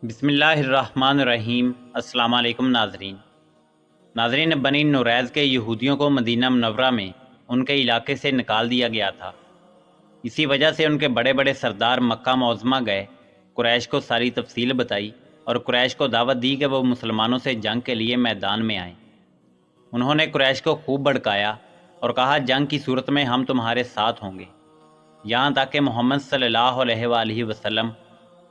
بسم اللہ الرحمن الرحیم۔ السلام علیکم ناظرین، بنی نوریز کے یہودیوں کو مدینہ منورہ میں ان کے علاقے سے نکال دیا گیا تھا۔ اسی وجہ سے ان کے بڑے بڑے سردار مکہ معظمہ گئے، قریش کو ساری تفصیل بتائی اور قریش کو دعوت دی کہ وہ مسلمانوں سے جنگ کے لیے میدان میں آئیں۔ انہوں نے قریش کو خوب بھڑکایا اور کہا جنگ کی صورت میں ہم تمہارے ساتھ ہوں گے، یہاں تک کہ محمد صلی اللہ علیہ وآلہ وسلم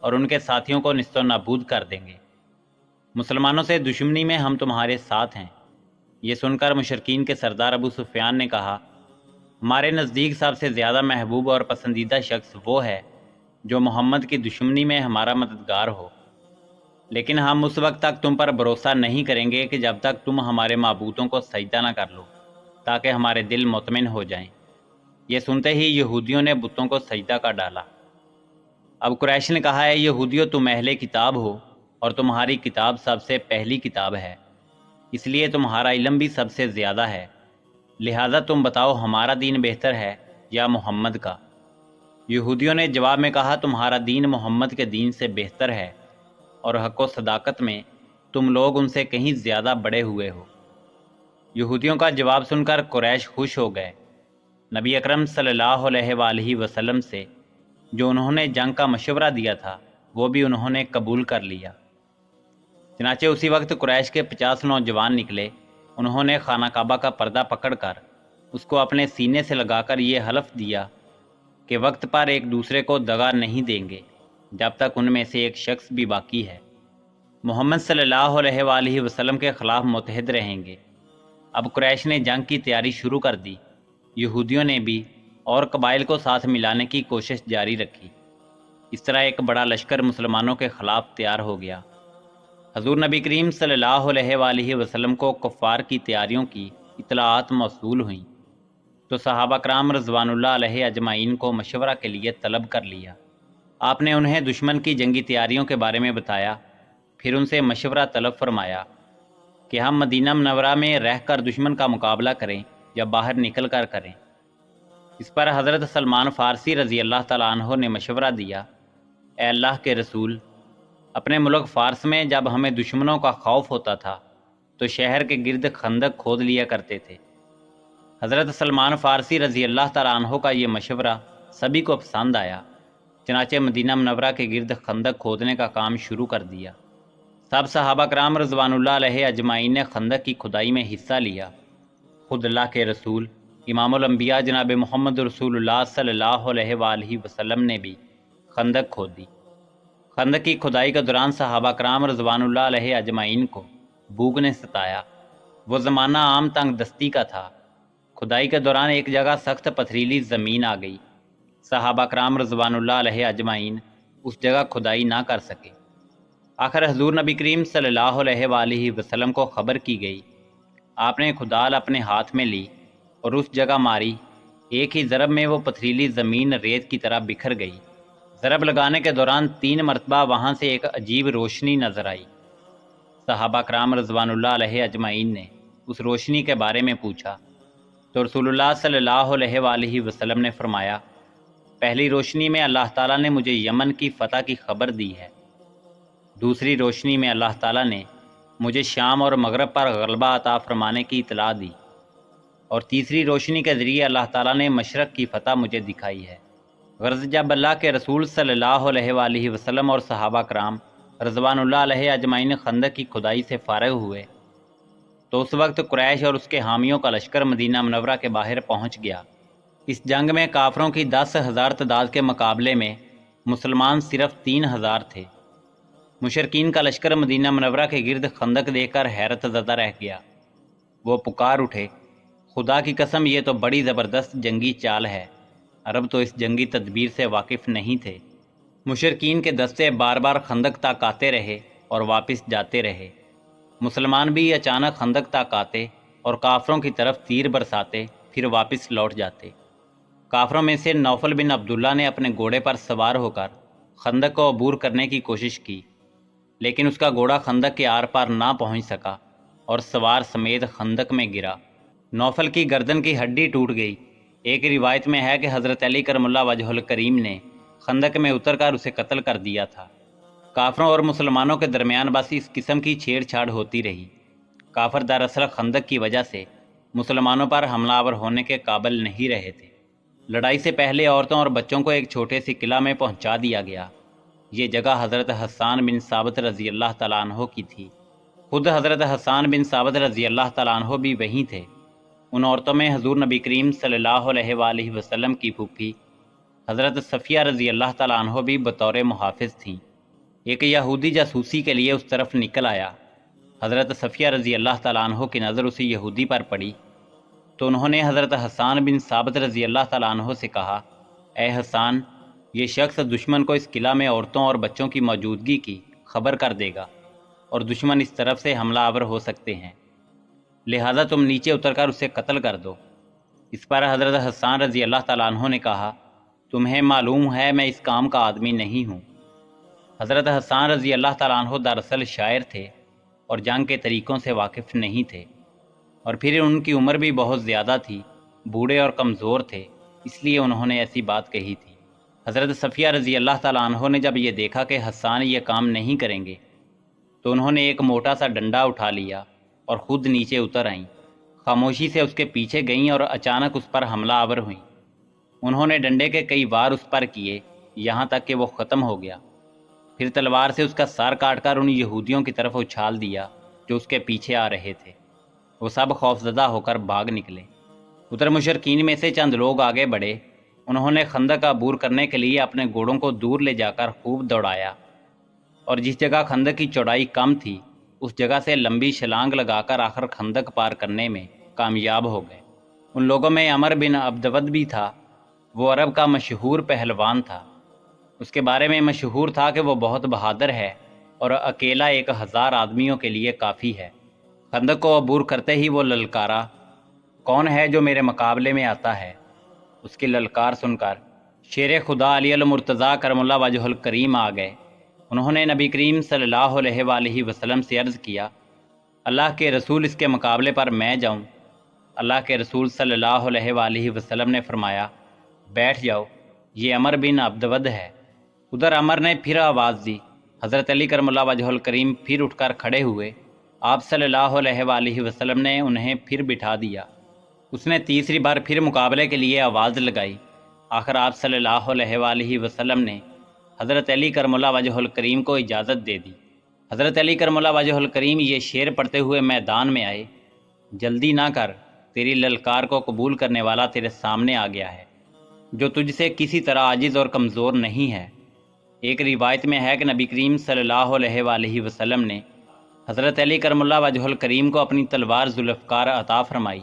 اور ان کے ساتھیوں کو نیست و نابود کر دیں گے۔ مسلمانوں سے دشمنی میں ہم تمہارے ساتھ ہیں۔ یہ سن کر مشرکین کے سردار ابو سفیان نے کہا، ہمارے نزدیک سب سے زیادہ محبوب اور پسندیدہ شخص وہ ہے جو محمد کی دشمنی میں ہمارا مددگار ہو، لیکن ہم اس وقت تک تم پر بھروسہ نہیں کریں گے کہ جب تک تم ہمارے معبودوں کو سجدہ نہ کر لو، تاکہ ہمارے دل مطمئن ہو جائیں۔ یہ سنتے ہی یہودیوں نے بتوں کو سجدہ کر ڈالا۔ اب قریش نے کہا، اے یہودیو، تم اہل کتاب ہو اور تمہاری کتاب سب سے پہلی کتاب ہے، اس لیے تمہارا علم بھی سب سے زیادہ ہے، لہذا تم بتاؤ ہمارا دین بہتر ہے یا محمد کا؟ یہودیوں نے جواب میں کہا، تمہارا دین محمد کے دین سے بہتر ہے اور حق و صداقت میں تم لوگ ان سے کہیں زیادہ بڑے ہوئے ہو۔ یہودیوں کا جواب سن کر قریش خوش ہو گئے۔ نبی اکرم صلی اللہ علیہ وآلہ وسلم سے جو انہوں نے جنگ کا مشورہ دیا تھا وہ بھی انہوں نے قبول کر لیا۔ چنانچہ اسی وقت قریش کے 50 نوجوان نکلے۔ انہوں نے خانہ کعبہ کا پردہ پکڑ کر اس کو اپنے سینے سے لگا کر یہ حلف دیا کہ وقت پر ایک دوسرے کو دغا نہیں دیں گے جب تک ان میں سے ایک شخص بھی باقی ہے۔ محمد صلی اللہ علیہ وآلہ وسلم کے خلاف متحد رہیں گے۔ اب قریش نے جنگ کی تیاری شروع کر دی۔ یہودیوں نے بھی اور قبائل کو ساتھ ملانے کی کوشش جاری رکھی۔ اس طرح ایک بڑا لشکر مسلمانوں کے خلاف تیار ہو گیا۔ حضور نبی کریم صلی اللہ علیہ وآلہ وسلم کو کفار کی تیاریوں کی اطلاعات موصول ہوئیں تو صحابہ کرام رضوان اللہ علیہ اجمعین کو مشورہ کے لیے طلب کر لیا۔ آپ نے انہیں دشمن کی جنگی تیاریوں کے بارے میں بتایا، پھر ان سے مشورہ طلب فرمایا کہ ہم مدینہ منورہ میں رہ کر دشمن کا مقابلہ کریں یا باہر نکل کر کریں۔ اس پر حضرت سلمان فارسی رضی اللہ تعالیٰ عنہ نے مشورہ دیا، اے اللہ کے رسول، اپنے ملک فارس میں جب ہمیں دشمنوں کا خوف ہوتا تھا تو شہر کے گرد خندق کھود لیا کرتے تھے۔ حضرت سلمان فارسی رضی اللہ تعالیٰ عنہ کا یہ مشورہ سبھی کو پسند آیا، چنانچہ مدینہ منورہ کے گرد خندق کھودنے کا کام شروع کر دیا۔ سب صحابہ کرام رضوان اللہ علیہ اجمعین نے خندق کی کھدائی میں حصہ لیا۔ خود اللہ کے رسول امام الانبیاء جناب محمد رسول اللہ صلی اللہ علیہ وآلہ وسلم نے بھی خندق کھودی۔ خندق کی کھدائی کے دوران صحابہ کرام رضوان اللہ علیہ اجمعین کو بھوک نے ستایا۔ وہ زمانہ عام تنگ دستی کا تھا۔ کھدائی کے دوران ایک جگہ سخت پتھریلی زمین آ گئی۔ صحابہ کرام رضوان اللہ علیہ اجمعین اس جگہ کھدائی نہ کر سکے۔ آخر حضور نبی کریم صلی اللہ علیہ وآلہ وسلم کو خبر کی گئی۔ آپ نے کھدال اپنے ہاتھ میں لی اور اس جگہ ماری۔ ایک ہی ضرب میں وہ پتھریلی زمین ریت کی طرح بکھر گئی۔ ضرب لگانے کے دوران 3 مرتبہ وہاں سے ایک عجیب روشنی نظر آئی۔ صحابہ کرام رضوان اللہ علیہ اجمعین نے اس روشنی کے بارے میں پوچھا تو رسول اللہ صلی اللہ علیہ وآلہ وسلم نے فرمایا، پہلی روشنی میں اللہ تعالیٰ نے مجھے یمن کی فتح کی خبر دی ہے، دوسری روشنی میں اللہ تعالیٰ نے مجھے شام اور مغرب پر غلبہ عطا فرمانے کی اطلاع دی، اور تیسری روشنی کے ذریعے اللہ تعالیٰ نے مشرق کی فتح مجھے دکھائی ہے۔ غرض جب اللہ کے رسول صلی اللہ علیہ وآلہ وسلم اور صحابہ کرام رضوان اللہ علیہ اجمعین خندق کی کھدائی سے فارغ ہوئے تو اس وقت قریش اور اس کے حامیوں کا لشکر مدینہ منورہ کے باہر پہنچ گیا۔ اس جنگ میں کافروں کی 10,000 تعداد کے مقابلے میں مسلمان صرف 3,000 تھے۔ مشرکین کا لشکر مدینہ منورہ کے گرد خندق دیکھ کر حیرت زدہ رہ گیا۔ وہ پکار اٹھے، خدا کی قسم، یہ تو بڑی زبردست جنگی چال ہے۔ عرب تو اس جنگی تدبیر سے واقف نہیں تھے۔ مشرکین کے دستے بار بار خندق تک آتے رہے اور واپس جاتے رہے۔ مسلمان بھی اچانک خندق تک آتے اور کافروں کی طرف تیر برساتے، پھر واپس لوٹ جاتے۔ کافروں میں سے نوفل بن عبداللہ نے اپنے گھوڑے پر سوار ہو کر خندق کو عبور کرنے کی کوشش کی، لیکن اس کا گھوڑا خندق کے آر پار نہ پہنچ سکا اور سوار سمیت خندق میں گرا۔ نوفل کی گردن کی ہڈی ٹوٹ گئی۔ ایک روایت میں ہے کہ حضرت علی کرم اللہ وجہ الکریم نے خندق میں اتر کر اسے قتل کر دیا تھا۔ کافروں اور مسلمانوں کے درمیان بس اس قسم کی چھیڑ چھاڑ ہوتی رہی۔ کافر دراصل خندق کی وجہ سے مسلمانوں پر حملہ آور ہونے کے قابل نہیں رہے تھے۔ لڑائی سے پہلے عورتوں اور بچوں کو ایک چھوٹے سی قلعہ میں پہنچا دیا گیا۔ یہ جگہ حضرت حسان بن ثابت رضی اللہ تعالیٰ عنہ کی تھی۔ خود حضرت حسان بن ثابت رضی اللہ تعالیٰ عنہ بھی وہیں تھے۔ ان عورتوں میں حضور نبی کریم صلی اللہ علیہ وآلہ وسلم کی پھوپھی حضرت صفیہ رضی اللہ تعالیٰ عنہ بھی بطور محافظ تھیں۔ ایک یہودی جاسوسی کے لیے اس طرف نکل آیا۔ حضرت صفیہ رضی اللہ تعالیٰ عنہ کی نظر اسی یہودی پر پڑی تو انہوں نے حضرت حسان بن ثابت رضی اللہ تعالیٰ عنہ سے کہا، اے حسان، یہ شخص دشمن کو اس قلعہ میں عورتوں اور بچوں کی موجودگی کی خبر کر دے گا اور دشمن اس طرف سے حملہ آور ہو سکتے ہیں، لہذا تم نیچے اتر کر اسے قتل کر دو۔ اس پر حضرت حسان رضی اللہ تعالیٰ عنہ نے کہا، تمہیں معلوم ہے میں اس کام کا آدمی نہیں ہوں۔ حضرت حسان رضی اللہ تعالیٰ عنہ دراصل شاعر تھے اور جنگ کے طریقوں سے واقف نہیں تھے، اور پھر ان کی عمر بھی بہت زیادہ تھی، بوڑھے اور کمزور تھے، اس لیے انہوں نے ایسی بات کہی تھی۔ حضرت صفیہ رضی اللہ تعالیٰ عنہ نے جب یہ دیکھا کہ حسان یہ کام نہیں کریں گے تو انہوں نے ایک موٹا سا ڈنڈا اٹھا لیا اور خود نیچے اتر آئیں، خاموشی سے اس کے پیچھے گئیں اور اچانک اس پر حملہ آور ہوئیں۔ انہوں نے ڈنڈے کے کئی وار اس پر کیے یہاں تک کہ وہ ختم ہو گیا، پھر تلوار سے اس کا سر کاٹ کر ان یہودیوں کی طرف اچھال دیا جو اس کے پیچھے آ رہے تھے۔ وہ سب خوفزدہ ہو کر بھاگ نکلے۔ ادھر مشرکین میں سے چند لوگ آگے بڑھے۔ انہوں نے خندق عبور کرنے کے لیے اپنے گھوڑوں کو دور لے جا کر خوب دوڑایا اور جس جگہ خندق کی چوڑائی کم تھی اس جگہ سے لمبی چھلانگ لگا کر آخر خندق پار کرنے میں کامیاب ہو گئے۔ ان لوگوں میں عمر بن عبدود بھی تھا۔ وہ عرب کا مشہور پہلوان تھا۔ اس کے بارے میں مشہور تھا کہ وہ بہت بہادر ہے اور اکیلا 1000 آدمیوں کے لیے کافی ہے۔ خندق کو عبور کرتے ہی وہ للکارا، کون ہے جو میرے مقابلے میں آتا ہے؟ اس کی للکار سن کر شیر خدا علی المرتضیٰ کرم اللہ وجہ الکریم آ گئے۔ انہوں نے نبی کریم صلی اللہ علیہ وآلہ وسلم سے عرض کیا، اللہ کے رسول اس کے مقابلے پر میں جاؤں؟ اللہ کے رسول صلی اللہ علیہ وآلہ وسلم نے فرمایا، بیٹھ جاؤ، یہ عمر بن عبدود ہے۔ ادھر عمر نے پھر آواز دی۔ حضرت علی کرم اللہ وجہ الکریم پھر اٹھ کر کھڑے ہوئے۔ آپ صلی اللہ علیہ وآلہ وسلم نے انہیں پھر بٹھا دیا۔ اس نے تیسری بار پھر مقابلے کے لیے آواز لگائی۔ آخر آپ صلی اللہ علیہ وآلہ وسلم نے حضرت علی کرم اللہ وجہ الکریم کو اجازت دے دی۔ حضرت علی کرم اللہ وجہ الکریم یہ شعر پڑھتے ہوئے میدان میں آئے، جلدی نہ کر، تیری للکار کو قبول کرنے والا تیرے سامنے آ گیا ہے جو تجھ سے کسی طرح عاجز اور کمزور نہیں ہے۔ ایک روایت میں ہے کہ نبی کریم صلی اللہ علیہ وآلہ وسلم نے حضرت علی کرم اللہ وجہ الکریم کو اپنی تلوار ذوالفقار عطا فرمائی،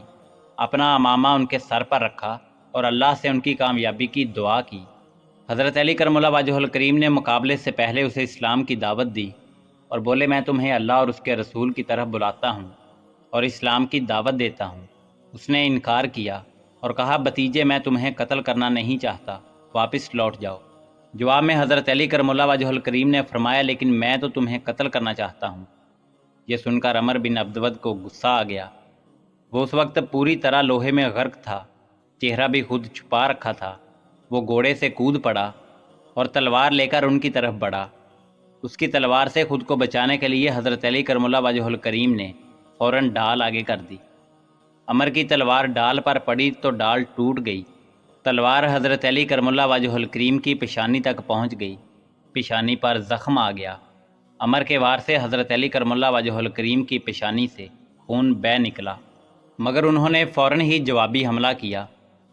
اپنا امامہ ان کے سر پر رکھا اور اللہ سے ان کی کامیابی کی دعا کی۔ حضرت علی کرم اللہ وجہ الکریم نے مقابلے سے پہلے اسے اسلام کی دعوت دی اور بولے، میں تمہیں اللہ اور اس کے رسول کی طرف بلاتا ہوں اور اسلام کی دعوت دیتا ہوں۔ اس نے انکار کیا اور کہا، بھتیجے میں تمہیں قتل کرنا نہیں چاہتا، واپس لوٹ جاؤ۔ جواب میں حضرت علی کرم اللہ وجہ الکریم نے فرمایا، لیکن میں تو تمہیں قتل کرنا چاہتا ہوں۔ یہ سن کر عمر بن عبدود کو غصہ آ گیا۔ وہ اس وقت پوری طرح لوہے میں غرق تھا، چہرہ بھی خود چھپا رکھا تھا۔ وہ گھوڑے سے کود پڑا اور تلوار لے کر ان کی طرف بڑھا۔ اس کی تلوار سے خود کو بچانے کے لیے حضرت علی کرم اللہ وجہ الکریم نے فوراً ڈال آگے کر دی۔ عمر کی تلوار ڈال پر پڑی تو ڈال ٹوٹ گئی۔ تلوار حضرت علی کرم اللہ وجہ الکریم کی پیشانی تک پہنچ گئی، پیشانی پر زخم آ گیا۔ عمر کے وار سے حضرت علی کرم اللہ وجہ الکریم کی پیشانی سے خون بہہ نکلا، مگر انہوں نے فوراً ہی جوابی حملہ کیا۔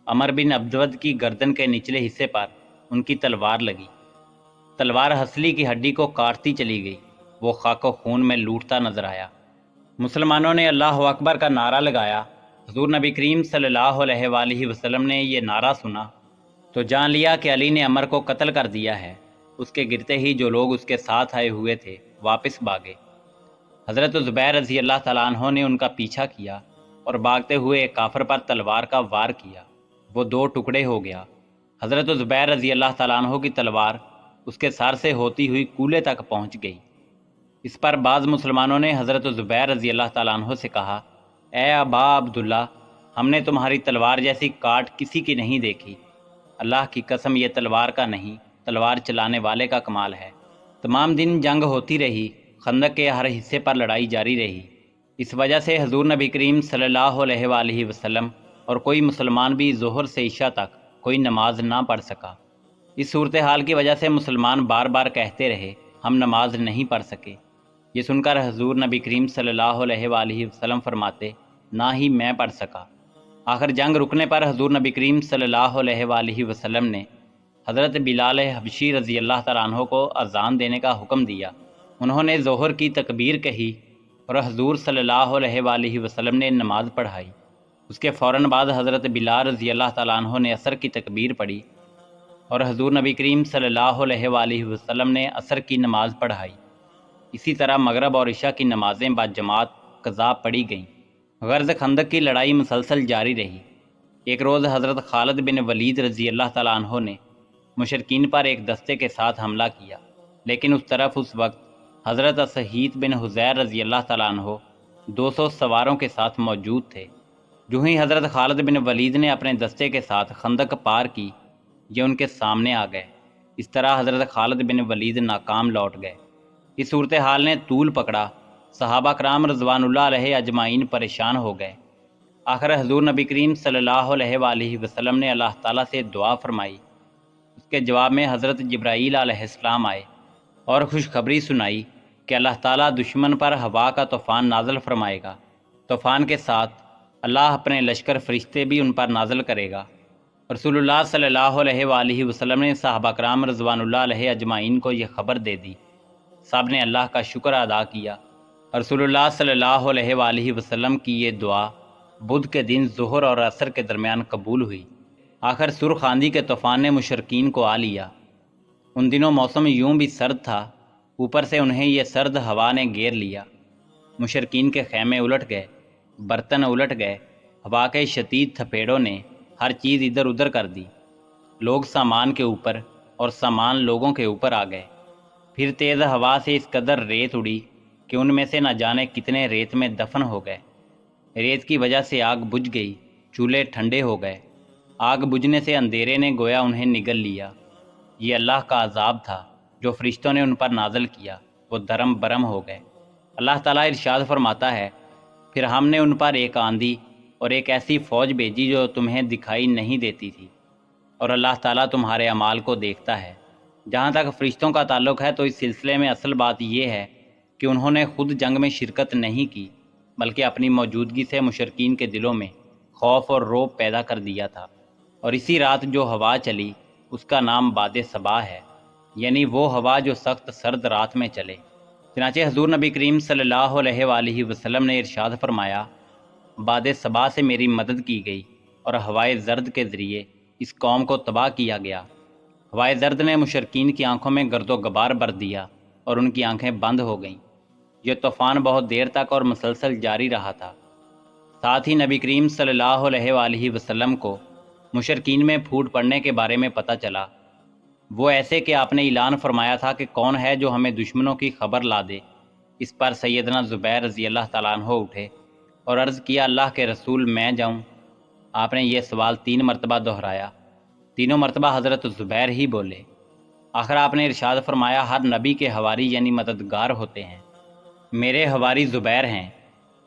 عمر بن عبدود کی گردن کے نچلے حصے پر ان کی تلوار لگی۔ تلوار ہنسلی کی ہڈی کو کاٹتی چلی گئی۔ وہ خاک و خون میں لوٹتا نظر آیا۔ مسلمانوں نے اللہ اکبر کا نعرہ لگایا۔ حضور نبی کریم صلی اللہ علیہ وآلہ وسلم نے یہ نعرہ سنا تو جان لیا کہ علی نے عمر کو قتل کر دیا ہے۔ اس کے گرتے ہی جو لوگ اس کے ساتھ آئے ہوئے تھے واپس بھاگے۔ حضرت زبیر رضی اللہ تعالیٰ عنہ نے ان کا پیچھا کیا اور بھاگتے ہوئے ایک کافر پر تلوار کا وار کیا، وہ 2 ٹکڑے ہو گیا۔ حضرت زبیر رضی اللہ تعالیٰ عنہ کی تلوار اس کے سر سے ہوتی ہوئی کولے تک پہنچ گئی۔ اس پر بعض مسلمانوں نے حضرت زبیر رضی اللہ تعالیٰ عنہ سے کہا، اے ابا عبداللہ، ہم نے تمہاری تلوار جیسی کاٹ کسی کی نہیں دیکھی۔ اللہ کی قسم یہ تلوار کا نہیں، تلوار چلانے والے کا کمال ہے۔ تمام دن جنگ ہوتی رہی، خندق کے ہر حصے پر لڑائی جاری رہی۔ اس وجہ سے حضور نبی کریم صلی اللہ علیہ وآلہ وسلم اور کوئی مسلمان بھی ظہر سے عشاء تک کوئی نماز نہ پڑھ سکا۔ اس صورتحال کی وجہ سے مسلمان بار بار کہتے رہے ہم نماز نہیں پڑھ سکے۔ یہ سن کر حضور نبی کریم صلی اللہ علیہ وآلہ وسلم فرماتے نہ ہی میں پڑھ سکا۔ آخر جنگ رکنے پر حضور نبی کریم صلی اللہ علیہ وآلہ وسلم نے حضرت بلال حبشی رضی اللہ تعالیٰ عنہ کو اذان دینے کا حکم دیا۔ انہوں نے ظہر کی تکبیر کہی اور حضور صلی اللہ علیہ وآلہ وسلم نے نماز پڑھائی۔ اس کے فوراً بعد حضرت بلال رضی اللہ تعالیٰ عنہ نے عصر کی تکبیر پڑھی اور حضور نبی کریم صلی اللہ علیہ وآلہ وسلم نے عصر کی نماز پڑھائی۔ اسی طرح مغرب اور عشاء کی نمازیں بعد جماعت قضا پڑھی گئیں۔ غرض خندق کی لڑائی مسلسل جاری رہی۔ ایک روز حضرت خالد بن ولید رضی اللہ تعالیٰ عنہ نے مشرکین پر ایک دستے کے ساتھ حملہ کیا، لیکن اس طرف اس وقت حضرت اسحیت بن حذیر رضی اللہ تعالیٰ عنہ 200 سواروں کے ساتھ موجود تھے۔ جو ہی حضرت خالد بن ولید نے اپنے دستے کے ساتھ خندق پار کی، یہ ان کے سامنے آ گئے۔ اس طرح حضرت خالد بن ولید ناکام لوٹ گئے۔ اس صورتحال نے طول پکڑا، صحابہ کرام رضوان اللہ علیہ اجمعین پریشان ہو گئے۔ آخر حضور نبی کریم صلی اللہ علیہ وآلہ وسلم نے اللہ تعالیٰ سے دعا فرمائی۔ اس کے جواب میں حضرت جبرائیل علیہ السلام آئے اور خوشخبری سنائی کہ اللہ تعالیٰ دشمن پر ہوا کا طوفان نازل فرمائے گا۔ طوفان کے ساتھ اللہ اپنے لشکر فرشتے بھی ان پر نازل کرے گا۔ رسول اللہ صلی اللہ علیہ وآلہ وسلم نے صحابہ کرام رضوان اللہ علیہ اجمعین کو یہ خبر دے دی۔ سب نے اللہ کا شکر ادا کیا۔ رسول اللہ صلی اللہ علیہ وآلہ وسلم کی یہ دعا بدھ کے دن ظہر اور عصر کے درمیان قبول ہوئی۔ آخر سرخ آندھی کے طوفان نے مشرکین کو آ لیا۔ ان دنوں موسم یوں بھی سرد تھا، اوپر سے انہیں یہ سرد ہوا نے گھیر لیا۔ مشرکین کے خیمے الٹ گئے، برتن الٹ گئے، ہوا کے شدید تھپیڑوں نے ہر چیز ادھر ادھر کر دی۔ لوگ سامان کے اوپر اور سامان لوگوں کے اوپر آ گئے۔ پھر تیز ہوا سے اس قدر ریت اڑی کہ ان میں سے نہ جانے کتنے ریت میں دفن ہو گئے۔ ریت کی وجہ سے آگ بجھ گئی، چولہے ٹھنڈے ہو گئے۔ آگ بجھنے سے اندھیرے نے گویا انہیں نگل لیا۔ یہ اللہ کا عذاب تھا جو فرشتوں نے ان پر نازل کیا، وہ درم برم ہو گئے۔ اللہ تعالیٰ ارشاد فرماتا ہے، پھر ہم نے ان پر ایک آندھی اور ایک ایسی فوج بھیجی جو تمہیں دکھائی نہیں دیتی تھی، اور اللہ تعالیٰ تمہارے اعمال کو دیکھتا ہے۔ جہاں تک فرشتوں کا تعلق ہے تو اس سلسلے میں اصل بات یہ ہے کہ انہوں نے خود جنگ میں شرکت نہیں کی، بلکہ اپنی موجودگی سے مشرکین کے دلوں میں خوف اور رعب پیدا کر دیا تھا۔ اور اسی رات جو ہوا چلی اس کا نام باد صبا ہے، یعنی وہ ہوا جو سخت سرد رات میں چلے۔ چنانچہ حضور نبی کریم صلی اللہ علیہ وآلہ وسلم نے ارشاد فرمایا، باد صبا سے میری مدد کی گئی اور ہوائے زرد کے ذریعے اس قوم کو تباہ کیا گیا۔ ہوائے زرد نے مشرکین کی آنکھوں میں گرد و غبار بھر دیا اور ان کی آنکھیں بند ہو گئیں۔ یہ طوفان بہت دیر تک اور مسلسل جاری رہا تھا۔ ساتھ ہی نبی کریم صلی اللہ علیہ وآلہ وسلم کو مشرکین میں پھوٹ پڑنے کے بارے میں پتہ چلا۔ وہ ایسے کہ آپ نے اعلان فرمایا تھا کہ کون ہے جو ہمیں دشمنوں کی خبر لا دے۔ اس پر سیدنا زبیر رضی اللہ تعالیٰ عنہ اٹھے اور عرض کیا، اللہ کے رسول میں جاؤں؟ آپ نے یہ سوال 3 مرتبہ دہرایا۔ تینوں مرتبہ حضرت زبیر ہی بولے۔ آخر آپ نے ارشاد فرمایا، ہر نبی کے حواری یعنی مددگار ہوتے ہیں، میرے حواری زبیر ہیں۔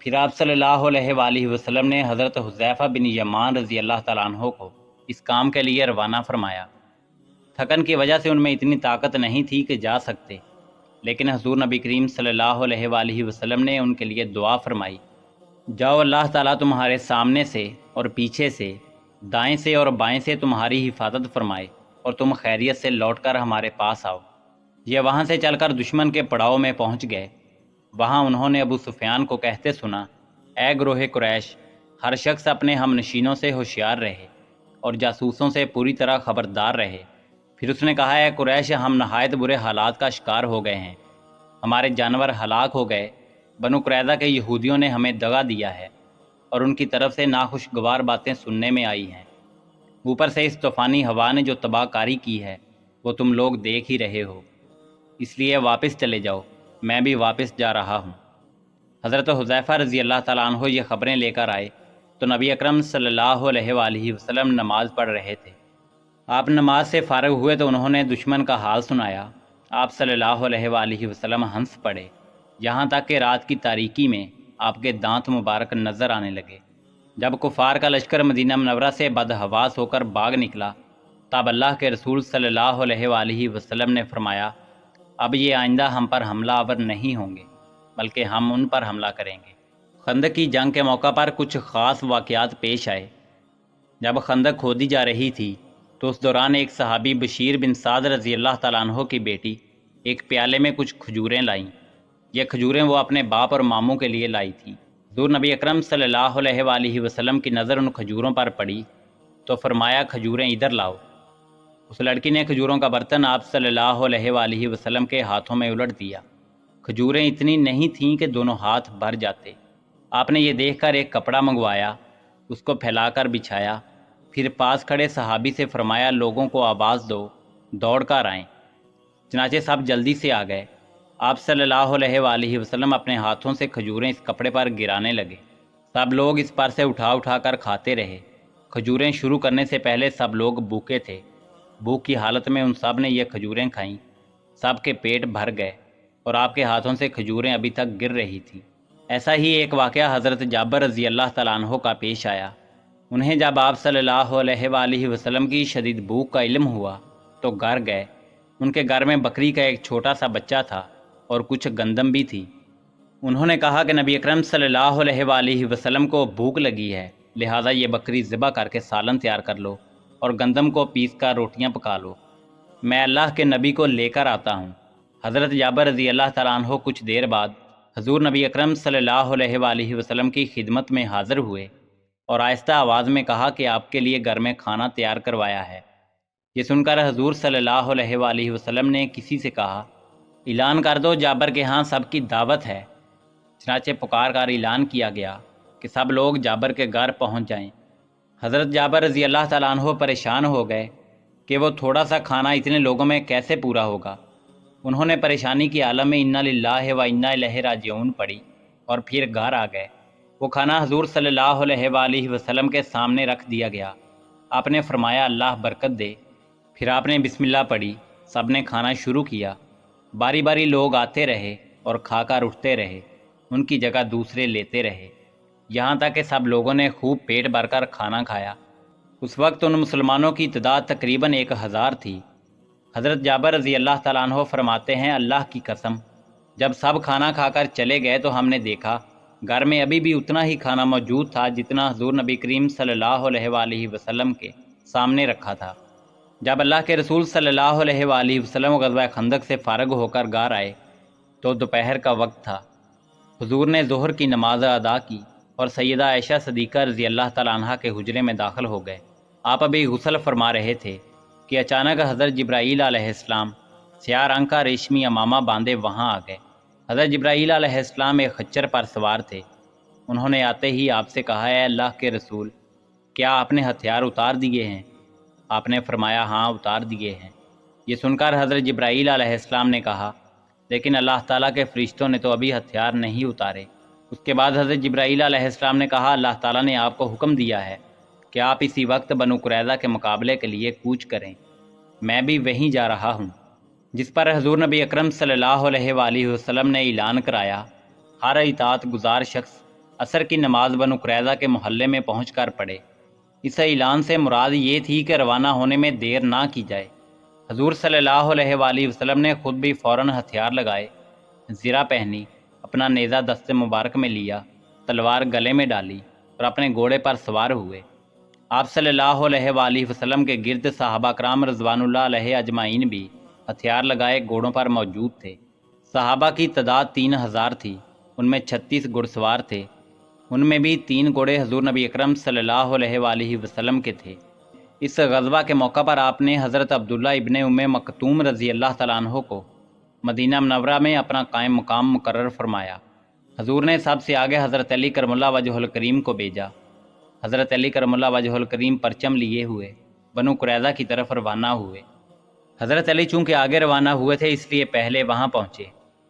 پھر آپ صلی اللہ علیہ وآلہ وسلم نے حضرت حذیفہ بن یمان رضی اللہ تعالیٰ عنہ کو اس کام کے لیے روانہ فرمایا۔ تھکن کی وجہ سے ان میں اتنی طاقت نہیں تھی کہ جا سکتے، لیکن حضور نبی کریم صلی اللہ علیہ وآلہ وسلم نے ان کے لیے دعا فرمائی، جاؤ، اللہ تعالیٰ تمہارے سامنے سے اور پیچھے سے، دائیں سے اور بائیں سے تمہاری حفاظت فرمائے اور تم خیریت سے لوٹ کر ہمارے پاس آؤ۔ یہ وہاں سے چل کر دشمن کے پڑاؤ میں پہنچ گئے۔ وہاں انہوں نے ابو سفیان کو کہتے سنا، اے گروہ قریش، ہر شخص اپنے ہم نشینوں سے ہوشیار رہے اور جاسوسوں سے پوری طرح خبردار رہے۔ پھر اس نے کہا، اے قریش، ہم نہایت برے حالات کا شکار ہو گئے ہیں، ہمارے جانور ہلاک ہو گئے، بنو قریظہ کے یہودیوں نے ہمیں دغا دیا ہے اور ان کی طرف سے ناخوشگوار باتیں سننے میں آئی ہیں۔ اوپر سے اس طوفانی ہوا نے جو تباہ کاری کی ہے وہ تم لوگ دیکھ ہی رہے ہو، اس لیے واپس چلے جاؤ، میں بھی واپس جا رہا ہوں۔ حضرت حذیفہ رضی اللہ تعالیٰ عنہ یہ خبریں لے کر آئے تو نبی اکرم صلی اللہ علیہ وآلہ وسلم نماز پڑھ رہے تھے۔ آپ نماز سے فارغ ہوئے تو انہوں نے دشمن کا حال سنایا آپ صلی اللہ علیہ وآلہ وسلم ہنس پڑے، یہاں تک کہ رات کی تاریکی میں آپ کے دانت مبارک نظر آنے لگے۔ جب کفار کا لشکر مدینہ منورہ سے بدحواس ہو کر بھاگ نکلا، تب اللہ کے رسول صلی اللہ علیہ وآلہ وسلم نے فرمایا، اب یہ آئندہ ہم پر حملہ آور نہیں ہوں گے، بلکہ ہم ان پر حملہ کریں گے۔ خندق کی جنگ کے موقع پر کچھ خاص واقعات پیش آئے۔ جب خندق کھودی جا رہی تھی تو اس دوران ایک صحابی بشیر بن سعد رضی اللہ تعالیٰ عنہ کی بیٹی ایک پیالے میں کچھ کھجوریں لائیں۔ یہ کھجوریں وہ اپنے باپ اور ماموں کے لیے لائی تھیں۔ حضور نبی اکرم صلی اللہ علیہ وآلہ وسلم کی نظر ان کھجوروں پر پڑی تو فرمایا، کھجوریں ادھر لاؤ۔ اس لڑکی نے کھجوروں کا برتن آپ صلی اللہ علیہ وآلہ وسلم کے ہاتھوں میں الٹ دیا۔ کھجوریں اتنی نہیں تھیں کہ دونوں ہاتھ بھر جاتے۔ آپ نے یہ دیکھ کر ایک کپڑا منگوایا، اس کو پھیلا کر بچھایا، پھر پاس کھڑے صحابی سے فرمایا، لوگوں کو آواز دو، دوڑ کر آئیں۔ چنانچہ سب جلدی سے آ گئے۔ آپ صلی اللہ علیہ وآلہ وسلم اپنے ہاتھوں سے کھجوریں اس کپڑے پر گرانے لگے۔ سب لوگ اس پر سے اٹھا اٹھا کر کھاتے رہے۔ کھجوریں شروع کرنے سے پہلے سب لوگ بھوکے تھے۔ بھوک کی حالت میں ان سب نے یہ کھجوریں کھائیں۔ سب کے پیٹ بھر گئے اور آپ کے ہاتھوں سے کھجوریں ابھی تک گر رہی تھیں۔ ایسا ہی ایک واقعہ حضرت جابر رضی اللہ تعالیٰ عنہ کا پیش آیا۔ انہیں جب آپ صلی اللہ علیہ وآلہ وسلم کی شدید بھوک کا علم ہوا تو گھر گئے۔ ان کے گھر میں بکری کا ایک چھوٹا سا بچہ تھا اور کچھ گندم بھی تھی۔ انہوں نے کہا کہ نبی اکرم صلی اللہ علیہ وآلہ وسلم کو بھوک لگی ہے، لہٰذا یہ بکری ذبح کر کے سالن تیار کر لو اور گندم کو پیس کر روٹیاں پکا لو، میں اللہ کے نبی کو لے کر آتا ہوں۔ حضرت جابر رضی اللہ تعالیٰ عنہ کچھ دیر بعد حضور نبی اکرم صلی اللہ علیہ وآلہ وسلم کی خدمت میں حاضر ہوئے اور آہستہ آواز میں کہا کہ آپ کے لیے گھر میں کھانا تیار کروایا ہے۔ یہ سن کر حضور صلی اللہ علیہ وآلہ وسلم نے کسی سے کہا، اعلان کر دو جابر کے ہاں سب کی دعوت ہے۔ چنانچہ پکار کر اعلان کیا گیا کہ سب لوگ جابر کے گھر پہنچ جائیں۔ حضرت جابر رضی اللہ تعالیٰ عنہ پریشان ہو گئے کہ وہ تھوڑا سا کھانا اتنے لوگوں میں کیسے پورا ہوگا۔ انہوں نے پریشانی کی عالم میں انا للہ و انا الیہ راجعون پڑھی اور پھر گھر آ گئے۔ وہ کھانا حضور صلی اللہ علیہ وآلہ وسلم کے سامنے رکھ دیا گیا۔ آپ نے فرمایا، اللہ برکت دے۔ پھر آپ نے بسم اللہ پڑھی، سب نے کھانا شروع کیا۔ باری باری لوگ آتے رہے اور کھا کر اٹھتے رہے، ان کی جگہ دوسرے لیتے رہے، یہاں تک کہ سب لوگوں نے خوب پیٹ بھر کر کھانا کھایا۔ اس وقت ان مسلمانوں کی تعداد تقریباً 1000 تھی۔ حضرت جابر رضی اللہ تعالیٰ عنہ فرماتے ہیں، اللہ کی قسم، جب سب کھانا کھا کر چلے گئے تو ہم نے دیکھا گھر میں ابھی بھی اتنا ہی کھانا موجود تھا جتنا حضور نبی کریم صلی اللہ علیہ وآلہ وسلم کے سامنے رکھا تھا۔ جب اللہ کے رسول صلی اللہ علیہ وآلہ وسلم غزوہ خندق سے فارغ ہو کر گھر آئے تو دوپہر کا وقت تھا۔ حضور نے ظہر کی نماز ادا کی اور سیدہ عائشہ صدیقہ رضی اللہ تعالیٰ عنہ کے حجرے میں داخل ہو گئے۔ آپ ابھی غسل فرما رہے تھے کہ اچانک حضرت جبرائیل علیہ السلام سیاہ رنگ کا ریشمی امامہ باندھے وہاں آ گئے۔ حضرت جبرائیل علیہ السلام ایک خچر پر سوار تھے۔ انہوں نے آتے ہی آپ سے کہا، اے اللہ کے رسول، کیا آپ نے ہتھیار اتار دیے ہیں؟ آپ نے فرمایا، ہاں اتار دیے ہیں۔ یہ سن کر حضرت جبرائیل علیہ السلام نے کہا، لیکن اللہ تعالیٰ کے فرشتوں نے تو ابھی ہتھیار نہیں اتارے۔ اس کے بعد حضرت جبرائیل علیہ السلام نے کہا، اللہ تعالیٰ نے آپ کو حکم دیا ہے کہ آپ اسی وقت بنو قریظہ کے مقابلے کے لیے کوچ کریں، میں بھی وہیں جا رہا ہوں۔ جس پر حضور نبی اکرم صلی اللہ علیہ وآلہ وسلم نے اعلان کرایا، ہر اطاعت گزار شخص عصر کی نماز بنو قریظہ کے محلے میں پہنچ کر پڑھے۔ اس اعلان سے مراد یہ تھی کہ روانہ ہونے میں دیر نہ کی جائے۔ حضور صلی اللہ علیہ وآلہ وسلم نے خود بھی فوراً ہتھیار لگائے، زرہ پہنی، اپنا نیزہ دست مبارک میں لیا، تلوار گلے میں ڈالی اور اپنے گھوڑے پر سوار ہوئے۔ آپ صلی اللہ علیہ وآلہ وسلم کے گرد صحابہ کرام رضوان اللہ علیہ اجمعین بھی ہتھیار لگائے گھوڑوں پر موجود تھے۔ صحابہ کی تعداد 3000 تھی، ان میں 36 گھڑ سوار تھے۔ ان میں بھی 3 گھوڑے حضور نبی اکرم صلی اللہ علیہ وآلہ وسلم کے تھے۔ اس غزوہ کے موقع پر آپ نے حضرت عبداللہ ابن ام مکتوم رضی اللہ تعالیٰ عنہ کو مدینہ منورہ میں اپنا قائم مقام مقرر فرمایا۔ حضور نے سب سے آگے حضرت علی کرم اللہ وجہ الکریم کو بھیجا۔ حضرت علی کرم اللہ وجہ الکریم پرچم لیے ہوئے بنو قریظہ کی طرف روانہ ہوئے۔ حضرت علی چونکہ آگے روانہ ہوئے تھے اس لیے پہلے وہاں پہنچے۔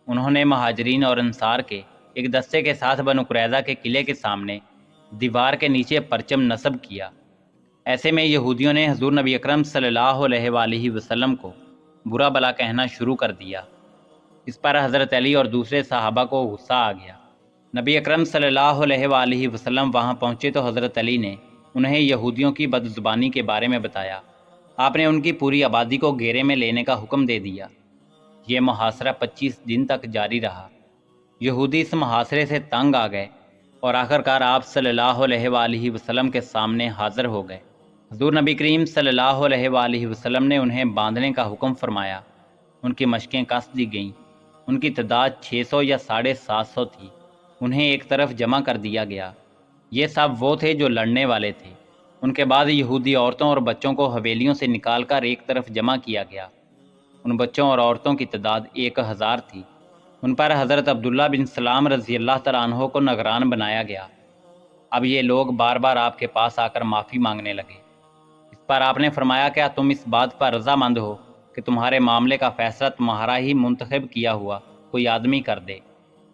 انہوں نے مہاجرین اور انصار کے ایک دستے کے ساتھ بنو قریظہ کے قلعے کے سامنے دیوار کے نیچے پرچم نصب کیا۔ ایسے میں یہودیوں نے حضور نبی اکرم صلی اللہ علیہ وآلہ وسلم کو برا بلا کہنا شروع کر دیا۔ اس پر حضرت علی اور دوسرے صحابہ کو غصہ آ گیا۔ نبی اکرم صلی اللہ علیہ وآلہ وسلم وہاں پہنچے تو حضرت علی نے انہیں یہودیوں کی بدزبانی کے بارے میں بتایا۔ آپ نے ان کی پوری آبادی کو گھیرے میں لینے کا حکم دے دیا۔ یہ محاصرہ 25 دن تک جاری رہا۔ یہودی اس محاصرے سے تنگ آ گئے اور آخرکار آپ صلی اللہ علیہ وآلہ وسلم کے سامنے حاضر ہو گئے۔ حضور نبی کریم صلی اللہ علیہ وآلہ وسلم نے انہیں باندھنے کا حکم فرمایا۔ ان کی مشقیں کس دی گئیں۔ ان کی تعداد 600 یا 750 تھی۔ انہیں ایک طرف جمع کر دیا گیا۔ یہ سب وہ تھے جو لڑنے والے تھے۔ ان کے بعد یہودی عورتوں اور بچوں کو حویلیوں سے نکال کر ایک طرف جمع کیا گیا۔ ان بچوں اور عورتوں کی تعداد 1000 تھی۔ ان پر حضرت عبداللہ بن سلام رضی اللہ تعالیٰ عنہ کو نگران بنایا گیا۔ اب یہ لوگ بار بار آپ کے پاس آ کر معافی مانگنے لگے۔ اس پر آپ نے فرمایا، کیا تم اس بات پر رضامند ہو کہ تمہارے معاملے کا فیصلہ تمہارا ہی منتخب کیا ہوا کوئی آدمی کر دے؟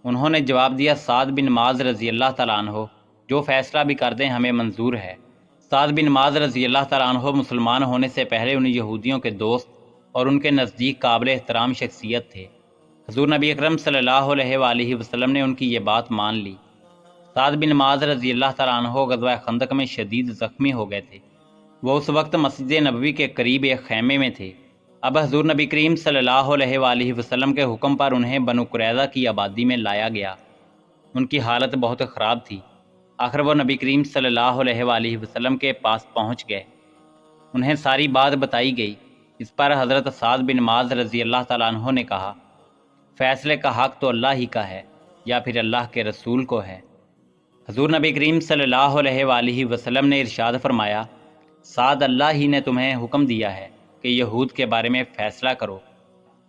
انہوں نے جواب دیا، سعد بن معاذ رضی اللہ تعالیٰ عنہ جو فیصلہ بھی کر دیں ہمیں منظور ہے۔ سعد بن معاذ رضی اللہ تعالیٰ عنہ مسلمان ہونے سے پہلے ان یہودیوں کے دوست اور ان کے نزدیک قابل احترام شخصیت تھے۔ حضور نبی اکرم صلی اللہ علیہ وآلہ وسلم نے ان کی یہ بات مان لی۔ سعد بن معاذ رضی اللہ تعالیٰ عنہ غزوہ خندق میں شدید زخمی ہو گئے تھے۔ وہ اس وقت مسجد نبوی کے قریب ایک خیمے میں تھے۔ اب حضور نبی کریم صلی اللہ علیہ وآلہ وسلم کے حکم پر انہیں بنو قریظہ کی آبادی میں لایا گیا۔ ان کی حالت بہت خراب تھی۔ آخر وہ نبی کریم صلی اللہ علیہ وآلہ وسلم کے پاس پہنچ گئے۔ انہیں ساری بات بتائی گئی۔ اس پر حضرت سعد بن معاذ رضی اللہ تعالیٰ عنہ نے کہا، فیصلے کا حق تو اللہ ہی کا ہے یا پھر اللہ کے رسول کو ہے۔ حضور نبی کریم صلی اللہ علیہ وآلہ وسلم نے ارشاد فرمایا، سعد، اللہ ہی نے تمہیں حکم دیا ہے کہ یہود کے بارے میں فیصلہ کرو۔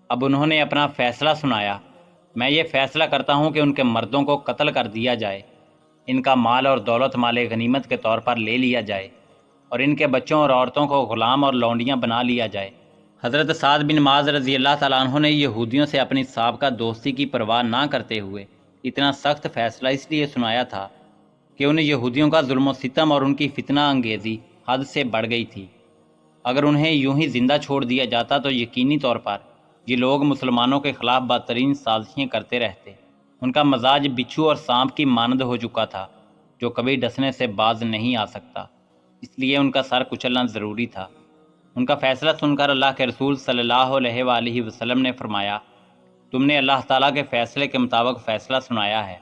اب انہوں نے اپنا فیصلہ سنایا۔ میں یہ فیصلہ کرتا ہوں کہ ان کے مردوں کو قتل کر دیا جائے، ان کا مال اور دولت مال غنیمت کے طور پر لے لیا جائے، اور ان کے بچوں اور عورتوں کو غلام اور لونڈیاں بنا لیا جائے۔ حضرت سعد بن معاذ رضی اللہ تعالیٰ عنہ نے یہودیوں سے اپنی سابقہ دوستی کی پرواہ نہ کرتے ہوئے اتنا سخت فیصلہ اس لیے سنایا تھا کہ ان یہودیوں کا ظلم و ستم اور ان کی فتنہ انگیزی حد سے بڑھ گئی تھی۔ اگر انہیں یوں ہی زندہ چھوڑ دیا جاتا تو یقینی طور پر یہ لوگ مسلمانوں کے خلاف بدترین سازشیں کرتے رہتے۔ ان کا مزاج بچھو اور سانپ کی مانند ہو چکا تھا جو کبھی ڈسنے سے باز نہیں آ سکتا، اس لیے ان کا سر کچلنا ضروری تھا۔ ان کا فیصلہ سن کر اللہ کے رسول صلی اللہ علیہ وآلہ وسلم نے فرمایا، تم نے اللہ تعالیٰ کے فیصلے کے مطابق فیصلہ سنایا ہے۔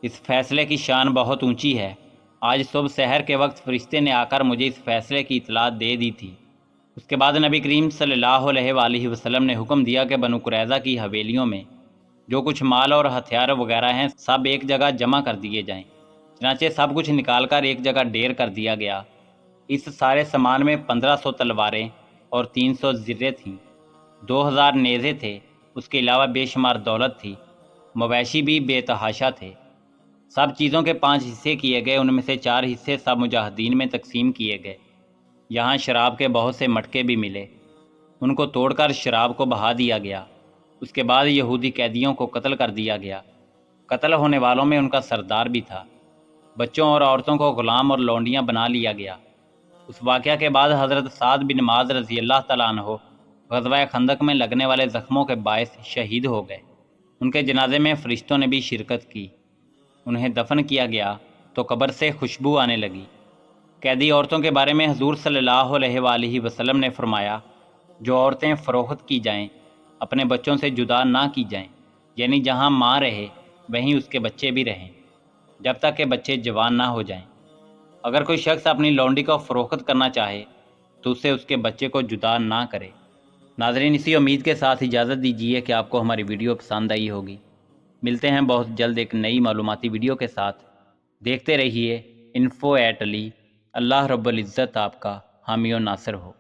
اس فیصلے کی شان بہت اونچی ہے۔ آج صبح سحر کے وقت فرشتے نے آ کر مجھے اس فیصلے کی اطلاع دے دی تھی۔ اس کے بعد نبی کریم صلی اللہ علیہ وآلہ وسلم نے حکم دیا کہ بنو قریظہ کی حویلیوں میں جو کچھ مال اور ہتھیار وغیرہ ہیں سب ایک جگہ جمع کر دیے جائیں۔ چنانچہ سب کچھ نکال کر ایک جگہ ڈھیر کر دیا گیا۔ اس سارے سامان میں 1500 تلواریں اور 300 زرے تھیں، 2000 نیزے تھے، اس کے علاوہ بے شمار دولت تھی، مویشی بھی بے تحاشا تھے۔ سب چیزوں کے 5 حصے کیے گئے، ان میں سے 4 حصے سب مجاہدین میں تقسیم کیے گئے۔ یہاں شراب کے بہت سے مٹکے بھی ملے، ان کو توڑ کر شراب کو بہا دیا گیا۔ اس کے بعد یہودی قیدیوں کو قتل کر دیا گیا۔ قتل ہونے والوں میں ان کا سردار بھی تھا۔ بچوں اور عورتوں کو غلام اور لونڈیاں بنا لیا گیا۔ اس واقعہ کے بعد حضرت سعد بن معاذ رضی اللہ تعالیٰ عنہ غزوہ خندق میں لگنے والے زخموں کے باعث شہید ہو گئے۔ ان کے جنازے میں فرشتوں نے بھی شرکت کی۔ انہیں دفن کیا گیا تو قبر سے خوشبو آنے لگی۔ قیدی عورتوں کے بارے میں حضور صلی اللہ علیہ وآلہ وسلم نے فرمایا، جو عورتیں فروخت کی جائیں اپنے بچوں سے جدا نہ کی جائیں، یعنی جہاں ماں رہے وہیں اس کے بچے بھی رہیں جب تک کہ بچے جوان نہ ہو جائیں۔ اگر کوئی شخص اپنی لونڈی کو فروخت کرنا چاہے تو اسے اس کے بچے کو جدا نہ کرے۔ ناظرین، اسی امید کے ساتھ اجازت دیجیے کہ آپ کو ہماری ویڈیو پسند آئی ہوگی۔ ملتے ہیں بہت جلد ایک نئی معلوماتی ویڈیو کے ساتھ۔ دیکھتے رہیے info@ali۔ اللہ رب العزت آپ کا حامی و ناصر ہو۔